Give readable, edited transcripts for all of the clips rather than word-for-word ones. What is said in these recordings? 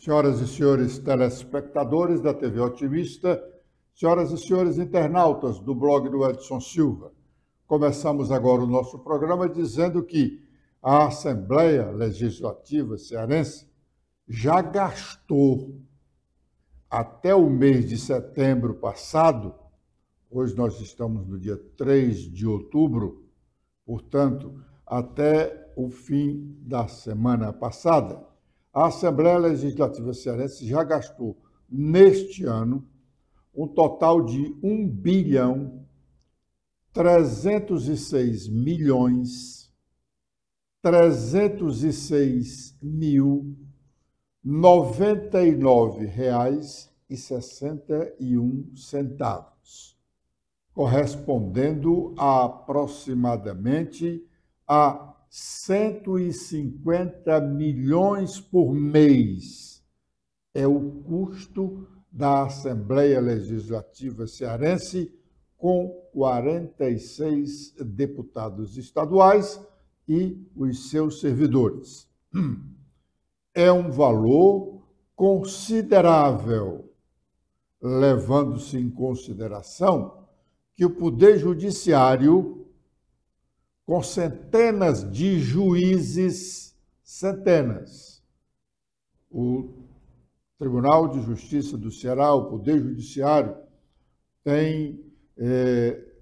Senhoras e senhores telespectadores da TV Otimista, senhoras e senhores internautas do blog do Edson Silva, começamos agora o nosso programa dizendo que a Assembleia Legislativa Cearense já gastou até o mês de setembro passado, hoje nós estamos no dia 3 de outubro, portanto, até o fim da semana passada, a Assembleia Legislativa Cearense já gastou, neste ano, um total de 1.306.306.099,61, correspondendo a aproximadamente a 150 milhões por mês. É o custo da Assembleia Legislativa Cearense, com 46 deputados estaduais e os seus servidores. É um valor considerável, levando-se em consideração que o Poder Judiciário, com centenas de juízes, o Tribunal de Justiça do Ceará, o Poder Judiciário, tem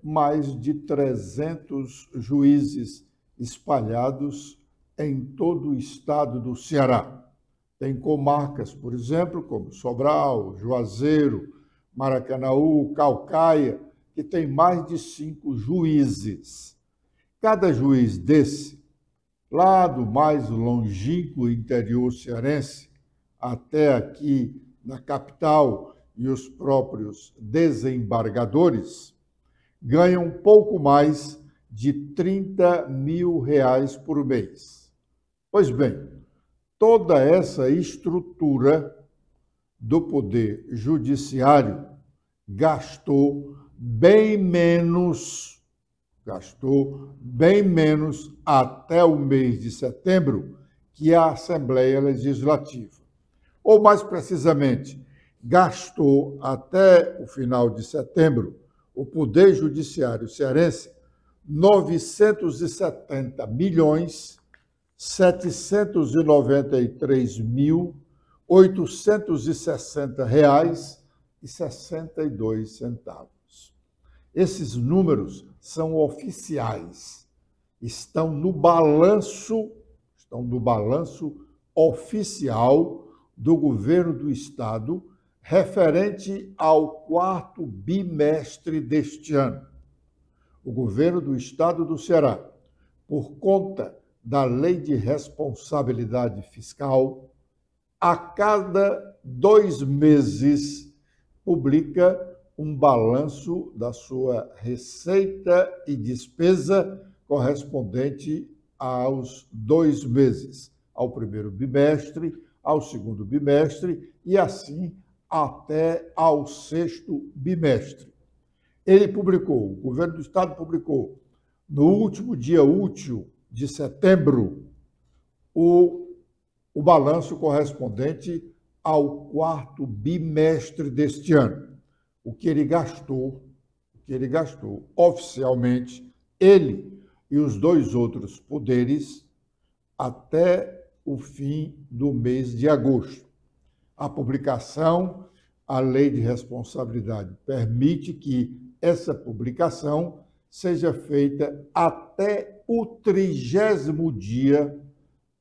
mais de 300 juízes espalhados em todo o estado do Ceará. Tem comarcas, por exemplo, como Sobral, Juazeiro, Maracanaú, Caucaia, que tem mais de 5 juízes. Cada juiz desse, lá do mais longínquo interior cearense, até aqui na capital e os próprios desembargadores, ganham um pouco mais de R$30 mil por mês. Pois bem, toda essa estrutura do Poder Judiciário gastou bem menos até o mês de setembro que a Assembleia Legislativa. Ou, mais precisamente, gastou até o final de setembro o Poder Judiciário cearense R$970.793.860,62. Esses números são oficiais, estão no balanço oficial do governo do Estado, referente ao 4º bimestre deste ano. O governo do Estado do Ceará, por conta da Lei de Responsabilidade Fiscal, a cada 2 meses publica um balanço da sua receita e despesa correspondente aos 2 meses, ao primeiro bimestre, ao segundo bimestre e assim até ao 6º bimestre. O governo do Estado publicou, no último dia útil de setembro, o balanço correspondente ao 4º bimestre deste ano. O que ele gastou oficialmente, ele e os 2 outros poderes, até o fim do mês de agosto. A publicação, a Lei de Responsabilidade permite que essa publicação seja feita até o 30º dia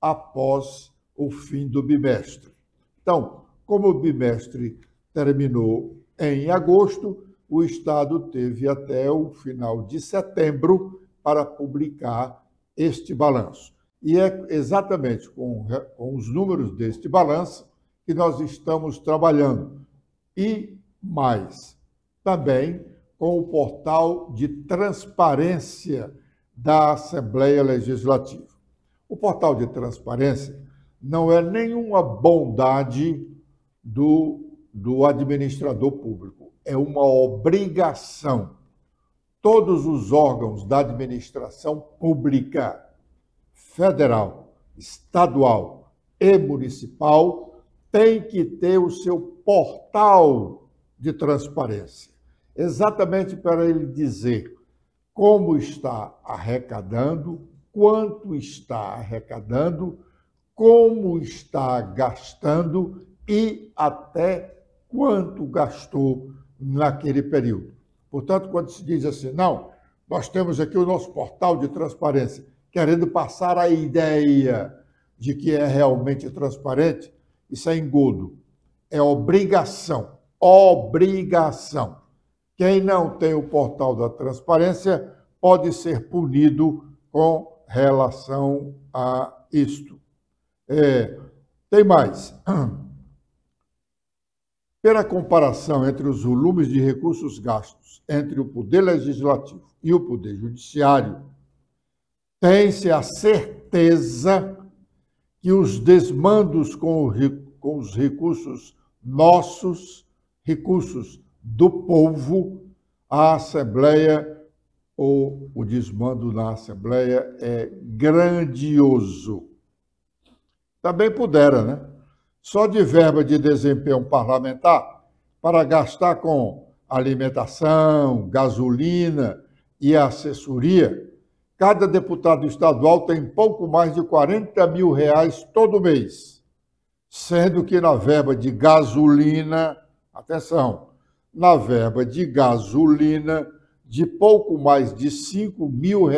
após o fim do bimestre. Então, como o bimestre terminou em agosto, o Estado teve até o final de setembro para publicar este balanço. E é exatamente com os números deste balanço que nós estamos trabalhando. E mais, também com o portal de transparência da Assembleia Legislativa. O portal de transparência não é nenhuma bondade do administrador público, é uma obrigação. Todos os órgãos da administração pública, federal, estadual e municipal, tem que ter o seu portal de transparência, exatamente para ele dizer como está arrecadando, quanto está arrecadando, como está gastando e até quanto gastou naquele período. Portanto, quando se diz assim, não, nós temos aqui o nosso portal de transparência, querendo passar a ideia de que é realmente transparente, isso é engodo, é obrigação, obrigação. Quem não tem o portal da transparência pode ser punido com relação a isto. Tem mais. Pela comparação entre os volumes de recursos gastos entre o Poder Legislativo e o Poder Judiciário, tem-se a certeza que os desmandos com os recursos nossos, recursos do povo, a Assembleia, ou o desmando na Assembleia é grandioso. Também pudera, né? Só de verba de desempenho parlamentar, para gastar com alimentação, gasolina e assessoria, cada deputado estadual tem pouco mais de R$40 mil todo mês, sendo que na verba de gasolina, atenção, na verba de gasolina, de pouco mais de R$5 mil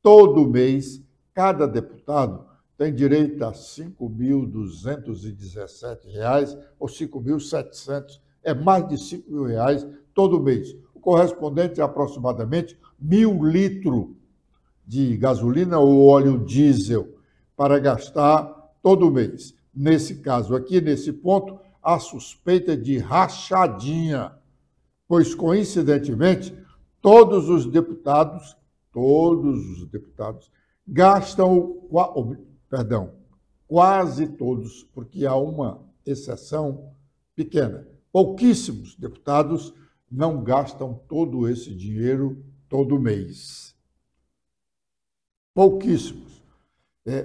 todo mês, cada deputado tem direito a R$ 5.217 ou 5.700, é mais de R$5 mil todo mês, o correspondente a aproximadamente 1.000 litros de gasolina ou óleo diesel para gastar todo mês. Nesse caso aqui, nesse ponto, há suspeita de rachadinha, pois, coincidentemente, todos os deputados gastam, quase todos, porque há uma exceção pequena. Pouquíssimos deputados não gastam todo esse dinheiro todo mês. Pouquíssimos.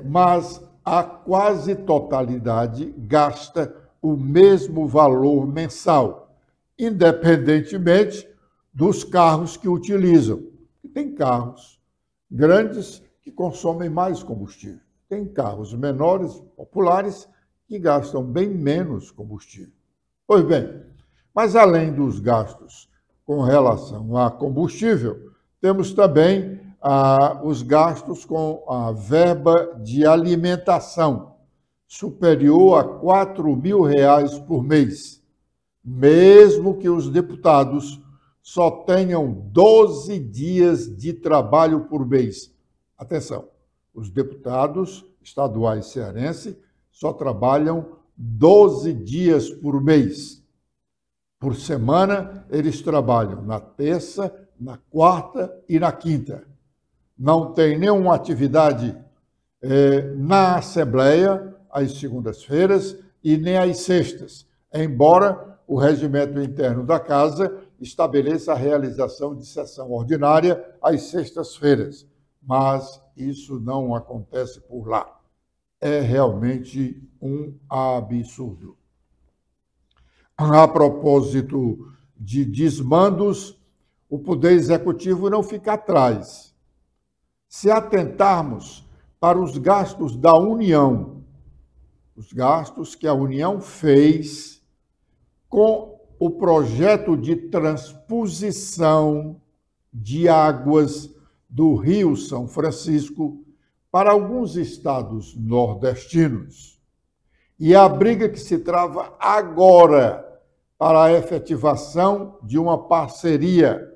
Mas a quase totalidade gasta o mesmo valor mensal, independentemente dos carros que utilizam. Tem carros grandes que consomem mais combustível. Tem carros menores, populares, que gastam bem menos combustível. Pois bem, mas além dos gastos com relação a combustível, temos também os gastos com a verba de alimentação, superior a R$4 mil por mês, mesmo que os deputados só tenham 12 dias de trabalho por mês. Atenção, os deputados estaduais cearenses só trabalham 12 dias por mês. Por semana, eles trabalham na terça, na quarta e na quinta. Não tem nenhuma atividade na Assembleia às segundas-feiras e nem às sextas, embora o regimento interno da Casa estabeleça a realização de sessão ordinária às sextas-feiras, mas isso não acontece por lá. É realmente um absurdo. A propósito de desmandos, o Poder Executivo não fica atrás. Se atentarmos para os gastos da União, os gastos que a União fez com o projeto de transposição de águas do Rio São Francisco para alguns estados nordestinos, e a briga que se trava agora para a efetivação de uma parceria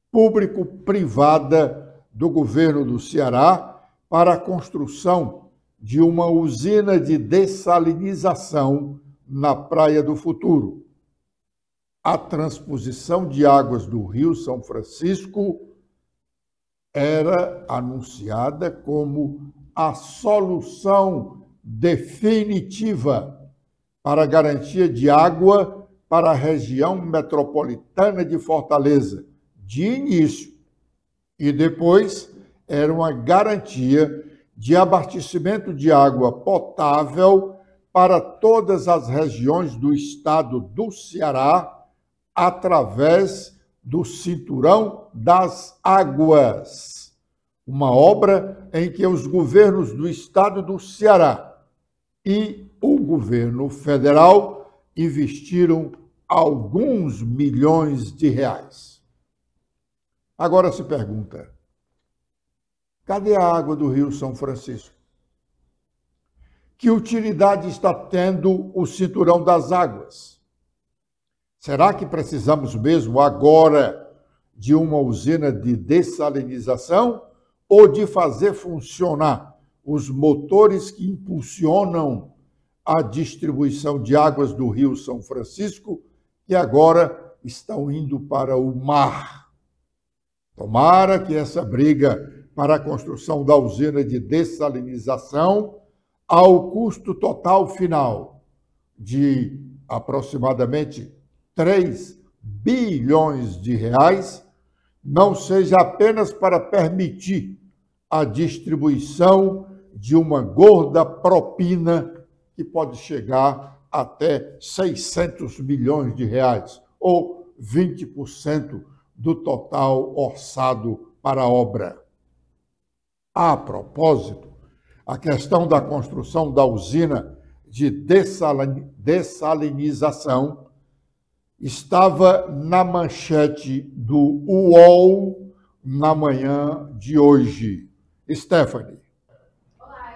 público-privada do governo do Ceará para a construção de uma usina de dessalinização na Praia do Futuro. A transposição de águas do Rio São Francisco era anunciada como a solução definitiva para a garantia de água para a região metropolitana de Fortaleza, de início, e depois era uma garantia de abastecimento de água potável para todas as regiões do estado do Ceará através do Cinturão das Águas, uma obra em que os governos do estado do Ceará e o governo federal investiram alguns milhões de reais. Agora se pergunta, cadê a água do Rio São Francisco? Que utilidade está tendo o Cinturão das Águas? Será que precisamos mesmo agora de uma usina de dessalinização ou de fazer funcionar os motores que impulsionam a distribuição de águas do Rio São Francisco, que agora estão indo para o mar? Tomara que essa briga para a construção da usina de dessalinização, ao custo total final de aproximadamente 3 bilhões de reais, não seja apenas para permitir a distribuição de uma gorda propina que pode chegar até 600 milhões de reais, ou 20% do total orçado para a obra. A propósito, a questão da construção da usina de dessalinização estava na manchete do UOL na manhã de hoje. Stephanie.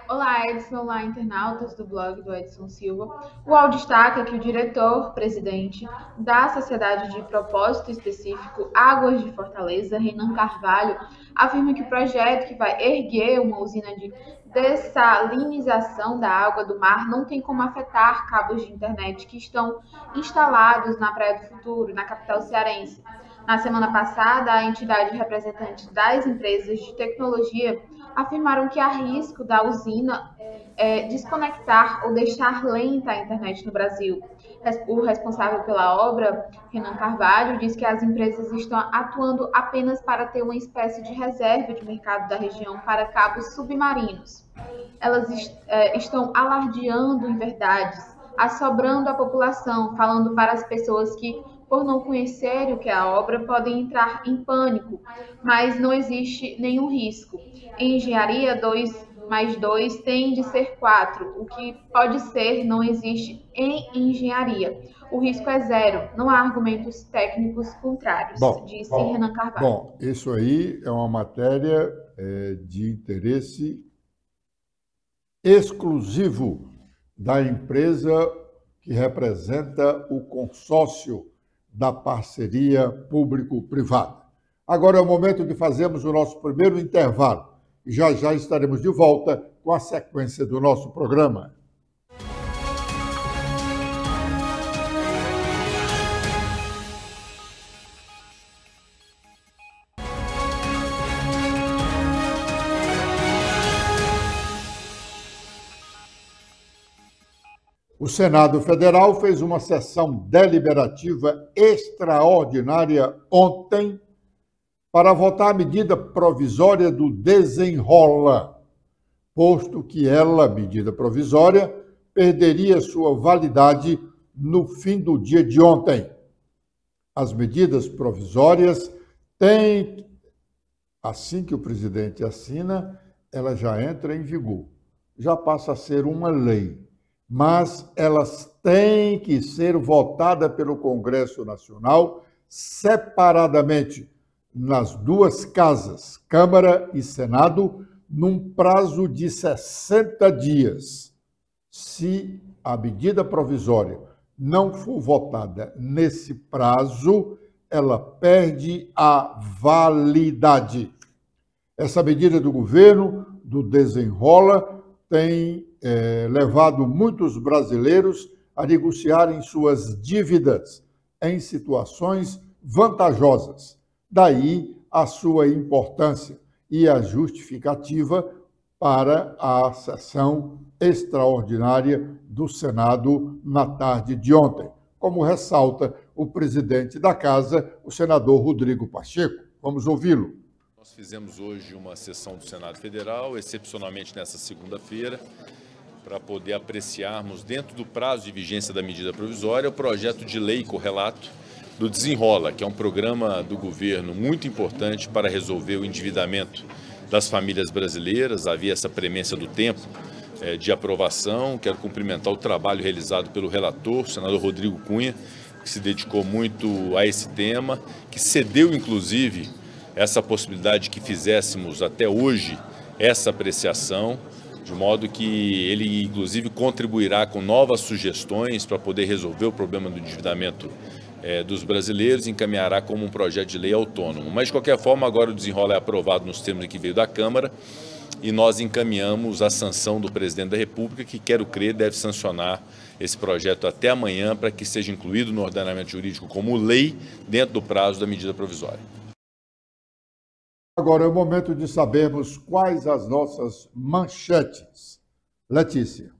Olá, Edson, olá, internautas do blog do Edson Silva. O UOL destaca que o diretor-presidente da Sociedade de Propósito Específico Águas de Fortaleza, Renan Carvalho, afirma que o projeto que vai erguer uma usina de dessalinização da água do mar não tem como afetar cabos de internet que estão instalados na Praia do Futuro, na capital cearense. Na semana passada, a entidade representante das empresas de tecnologia afirmaram que há risco da usina desconectar ou deixar lenta a internet no Brasil. O responsável pela obra, Renan Carvalho, diz que as empresas estão atuando apenas para ter uma espécie de reserva de mercado da região para cabos submarinos. Elas estão alardeando inverdades, assobrando a população, falando para as pessoas que, por não conhecerem o que é a obra, podem entrar em pânico, mas não existe nenhum risco. Em engenharia, 2 mais 2 tem de ser 4. O que pode ser não existe em engenharia. O risco é zero. Não há argumentos técnicos contrários, disse Renan Carvalho. Bom, isso aí é uma matéria de interesse exclusivo da empresa que representa o consórcio da parceria público-privada. Agora é o momento de fazermos o nosso primeiro intervalo. Já já estaremos de volta com a sequência do nosso programa. O Senado Federal fez uma sessão deliberativa extraordinária ontem para votar a medida provisória do desenrola, posto que ela, medida provisória, perderia sua validade no fim do dia de ontem. As medidas provisórias têm, assim que o presidente assina, ela já entra em vigor, já passa a ser uma lei, mas elas têm que ser votadas pelo Congresso Nacional separadamente, nas duas casas, Câmara e Senado, num prazo de 60 dias. Se a medida provisória não for votada nesse prazo, ela perde a validade. Essa medida do governo, do desenrola, tem levado muitos brasileiros a negociarem suas dívidas em situações vantajosas. Daí a sua importância e a justificativa para a sessão extraordinária do Senado na tarde de ontem, como ressalta o presidente da Casa, o senador Rodrigo Pacheco. Vamos ouvi-lo. Nós fizemos hoje uma sessão do Senado Federal, excepcionalmente nessa segunda-feira, para poder apreciarmos, dentro do prazo de vigência da medida provisória, o projeto de lei correlato do Desenrola, que é um programa do governo muito importante para resolver o endividamento das famílias brasileiras. Havia essa premência do tempo de aprovação. Quero cumprimentar o trabalho realizado pelo relator, o senador Rodrigo Cunha, que se dedicou muito a esse tema, que cedeu, inclusive, essa possibilidade que fizéssemos até hoje essa apreciação, de modo que ele, inclusive, contribuirá com novas sugestões para poder resolver o problema do endividamento dos brasileiros e encaminhará como um projeto de lei autônomo. Mas, de qualquer forma, agora o Desenrola é aprovado nos termos que veio da Câmara e nós encaminhamos a sanção do presidente da República, que, quero crer, deve sancionar esse projeto até amanhã para que seja incluído no ordenamento jurídico como lei dentro do prazo da medida provisória. Agora é o momento de sabermos quais as nossas manchetes. Letícia.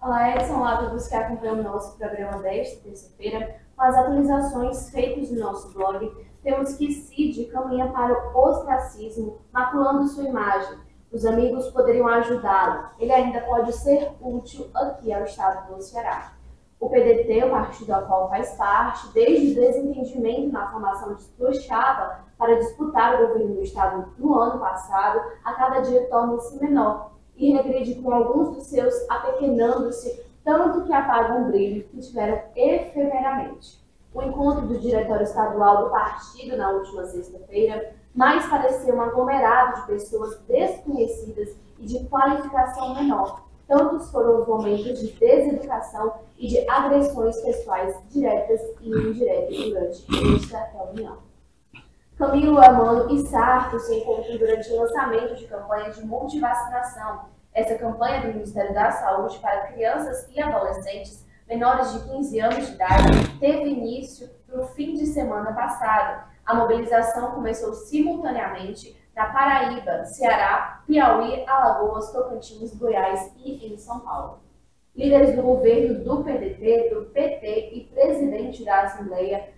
Olá, Edson. Olá a todos que acompanham o nosso programa desta terça-feira. Com as atualizações feitas no nosso blog, temos que Cid caminha para o ostracismo, maculando sua imagem. Os amigos poderiam ajudá-lo. Ele ainda pode ser útil aqui ao estado do Ceará. O PDT, o partido ao qual faz parte, desde o desentendimento na formação de sua chapa para disputar o governo do estado no ano passado, a cada dia torna-se menor e regride com alguns dos seus apequenando-se, tanto que apagam o brilho que tiveram efemeramente. O encontro do diretório estadual do partido na última sexta-feira mais pareceu um aglomerado de pessoas desconhecidas e de qualificação menor. Tantos foram os momentos de deseducação e de agressões pessoais diretas e indiretas durante esta reunião. Camilo, Amano e Sarto se encontram durante o lançamento de campanha de multivacinação. Essa campanha do Ministério da Saúde para crianças e adolescentes menores de 15 anos de idade teve início no fim de semana passado. A mobilização começou simultaneamente na Paraíba, Ceará, Piauí, Alagoas, Tocantins, Goiás e em São Paulo. Líderes do governo do PDT, do PT e presidente da Assembleia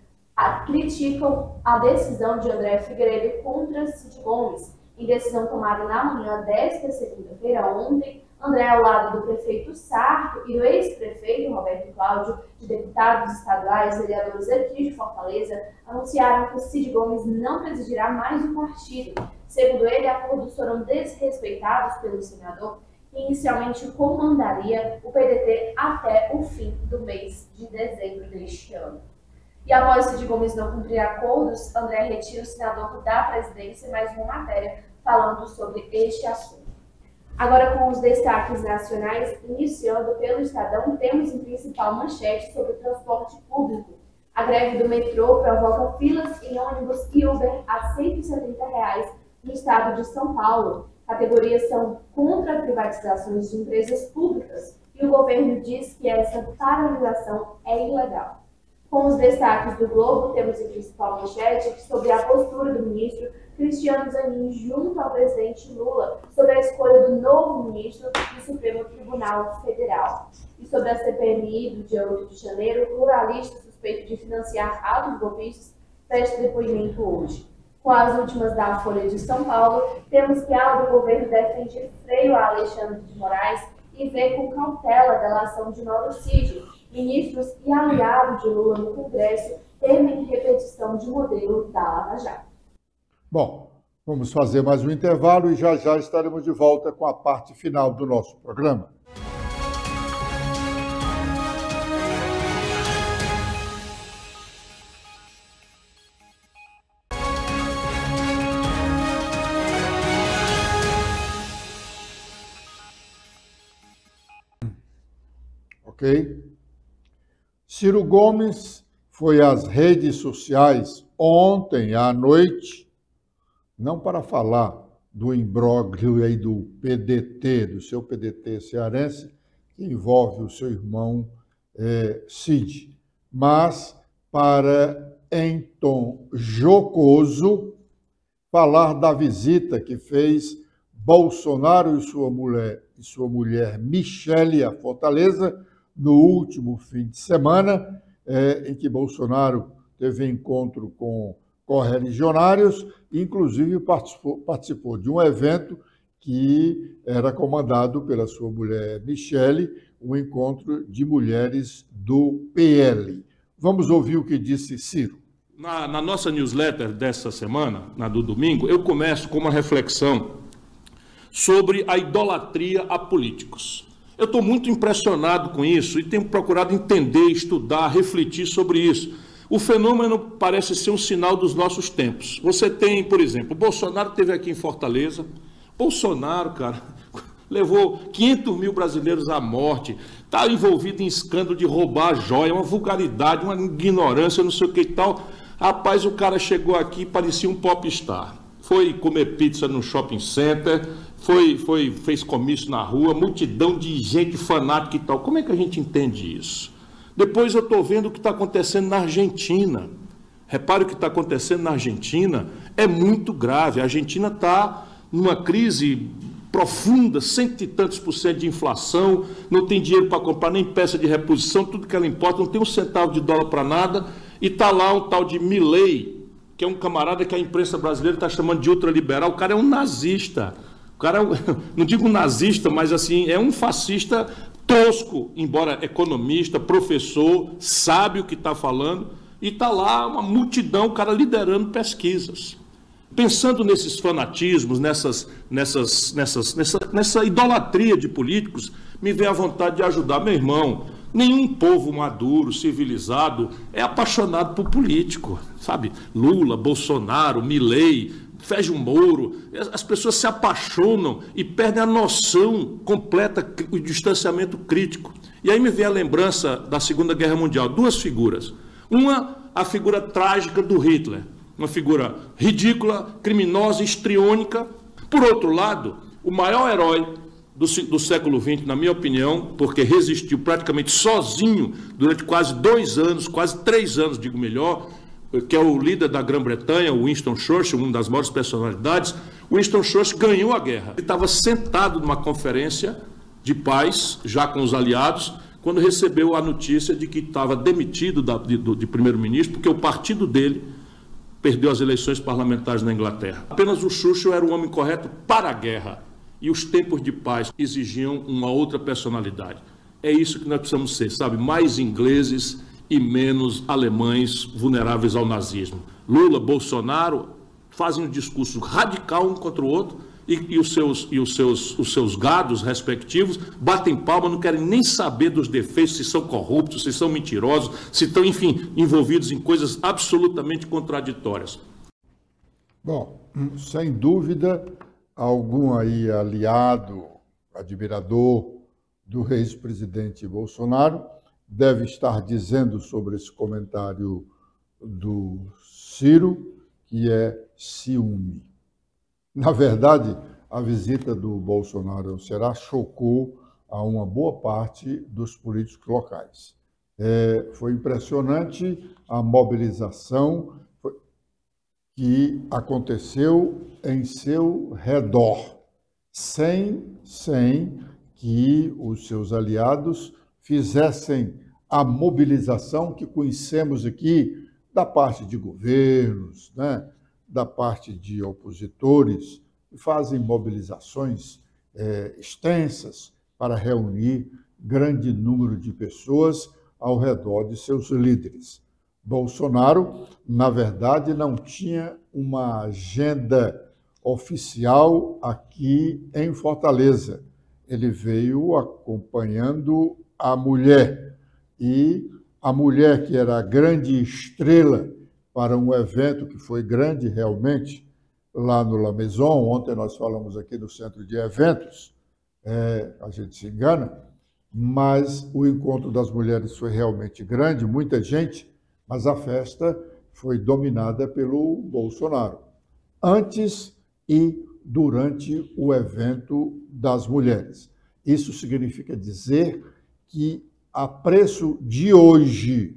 criticam a decisão de André Figueiredo contra Cid Gomes. Em decisão tomada na manhã desta segunda-feira, ontem, André, ao lado do prefeito Sarto e do ex-prefeito Roberto Cláudio, de deputados estaduais, vereadores aqui de Fortaleza, anunciaram que Cid Gomes não presidirá mais o partido. Segundo ele, acordos foram desrespeitados pelo senador, que inicialmente comandaria o PDT até o fim do mês de dezembro deste ano. E após Cid Gomes não cumprir acordos, André retira o senador da presidência, mais uma matéria falando sobre este assunto. Agora, com os destaques nacionais, iniciando pelo Estadão, temos em principal manchete sobre o transporte público. A greve do metrô provoca filas em ônibus e Uber a R$ 170 no estado de São Paulo. Categorias são contra privatizações de empresas públicas e o governo diz que essa paralisação é ilegal. Com os destaques do Globo, temos em principal manchete sobre a postura do ministro Cristiano Zanin junto ao presidente Lula sobre a escolha do novo ministro do Supremo Tribunal Federal. E sobre a CPMI do dia 8 de janeiro, o pluralista suspeito de financiar atos golpistas presta depoimento hoje. Com as últimas da Folha de São Paulo, temos que a ala do governo defende freio a Alexandre de Moraes e vê com cautela a delação de Mauro Cid. Ministros e aliados de Lula no Congresso temem repetição de modelo da Lava Jato. Bom, vamos fazer mais um intervalo e já já estaremos de volta com a parte final do nosso programa. Ok? Ciro Gomes foi às redes sociais ontem à noite, não para falar do imbróglio aí do PDT, do seu PDT cearense, que envolve o seu irmão Cid, mas para, em tom jocoso, falar da visita que fez Bolsonaro e sua mulher Michele a Fortaleza, no último fim de semana, em que Bolsonaro teve encontro com correligionários, inclusive participou de um evento que era comandado pela sua mulher Michele, um encontro de mulheres do PL. Vamos ouvir o que disse Ciro. Na nossa newsletter dessa semana, na do domingo, eu começo com uma reflexão sobre a idolatria a políticos. Eu estou muito impressionado com isso e tenho procurado entender, estudar, refletir sobre isso. O fenômeno parece ser um sinal dos nossos tempos. Você tem, por exemplo, o Bolsonaro esteve aqui em Fortaleza. Bolsonaro, cara, levou 500 mil brasileiros à morte, está envolvido em escândalo de roubar a joia, uma vulgaridade, uma ignorância, não sei o que e tal. Rapaz, o cara chegou aqui e parecia um popstar. Foi comer pizza no shopping center, fez comício na rua, multidão de gente fanática e tal. Como é que a gente entende isso? Depois eu estou vendo o que está acontecendo na Argentina. Repare o que está acontecendo na Argentina é muito grave. A Argentina está numa crise profunda, 100 e tantos % de inflação, não tem dinheiro para comprar nem peça de reposição, tudo que ela importa, não tem um centavo de dólar para nada, e está lá um tal de Milei, que é um camarada que a imprensa brasileira está chamando de ultraliberal. O cara é um nazista. O cara é não digo nazista, mas assim, é um fascista tosco, embora economista, professor, sabe o que está falando, e está lá uma multidão, o cara liderando pesquisas. Pensando nesses fanatismos, nessa idolatria de políticos, me vem a vontade de ajudar. Meu irmão, nenhum povo maduro, civilizado, é apaixonado por político, sabe? Lula, Bolsonaro, Milei, Sérgio Moro, as pessoas se apaixonam e perdem a noção completa, o distanciamento crítico. E aí me vem a lembrança da Segunda Guerra Mundial, duas figuras. Uma, a figura trágica do Hitler, uma figura ridícula, criminosa, histriônica. Por outro lado, o maior herói do século XX, na minha opinião, porque resistiu praticamente sozinho durante quase 2 anos, quase 3 anos, digo melhor, que é o líder da Grã-Bretanha, o Winston Churchill, uma das maiores personalidades. Winston Churchill ganhou a guerra. Ele estava sentado numa conferência de paz, já com os aliados, quando recebeu a notícia de que estava demitido de primeiro-ministro, porque o partido dele perdeu as eleições parlamentares na Inglaterra. Apenas o Churchill era o homem correto para a guerra. E os tempos de paz exigiam uma outra personalidade. É isso que nós precisamos ser, sabe? Mais ingleses e menos alemães vulneráveis ao nazismo. Lula, Bolsonaro fazem um discurso radical um contra o outro e os seus gados respectivos batem palma, não querem nem saber dos defeitos, se são corruptos, se são mentirosos, se estão, enfim, envolvidos em coisas absolutamente contraditórias. Bom, sem dúvida, algum aí aliado, admirador do ex-presidente Bolsonaro deve estar dizendo sobre esse comentário do Ciro que é ciúme. Na verdade, a visita do Bolsonaro ao Ceará chocou a uma boa parte dos políticos locais. Foi impressionante a mobilização que aconteceu em seu redor, sem que os seus aliados fizessem a mobilização que conhecemos aqui da parte de governos, né? Da parte de opositores, que fazem mobilizações extensas para reunir grande número de pessoas ao redor de seus líderes. Bolsonaro, na verdade, não tinha uma agenda oficial aqui em Fortaleza. Ele veio acompanhando a mulher, e a mulher, que era a grande estrela para um evento que foi grande realmente, lá no La Maison. Ontem nós falamos aqui no centro de eventos, a gente se engana, mas o encontro das mulheres foi realmente grande, muita gente, mas a festa foi dominada pelo Bolsonaro, antes e durante o evento das mulheres. Isso significa dizer que a preço de hoje,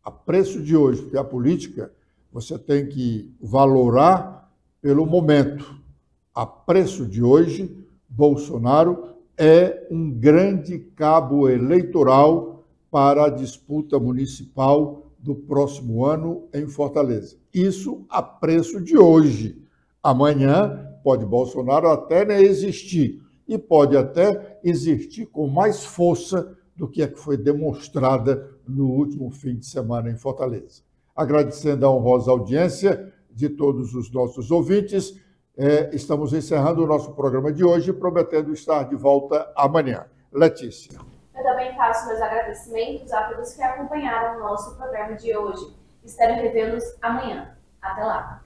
porque a política você tem que valorar pelo momento. A preço de hoje, Bolsonaro é um grande cabo eleitoral para a disputa municipal do próximo ano em Fortaleza. Isso a preço de hoje. Amanhã pode Bolsonaro até nem existir, e pode até existir com mais força do que a que foi demonstrada no último fim de semana em Fortaleza. Agradecendo a honrosa audiência de todos os nossos ouvintes, estamos encerrando o nosso programa de hoje, prometendo estar de volta amanhã. Letícia. Eu também faço meus agradecimentos a todos que acompanharam o nosso programa de hoje. Espero revê-los amanhã. Até lá!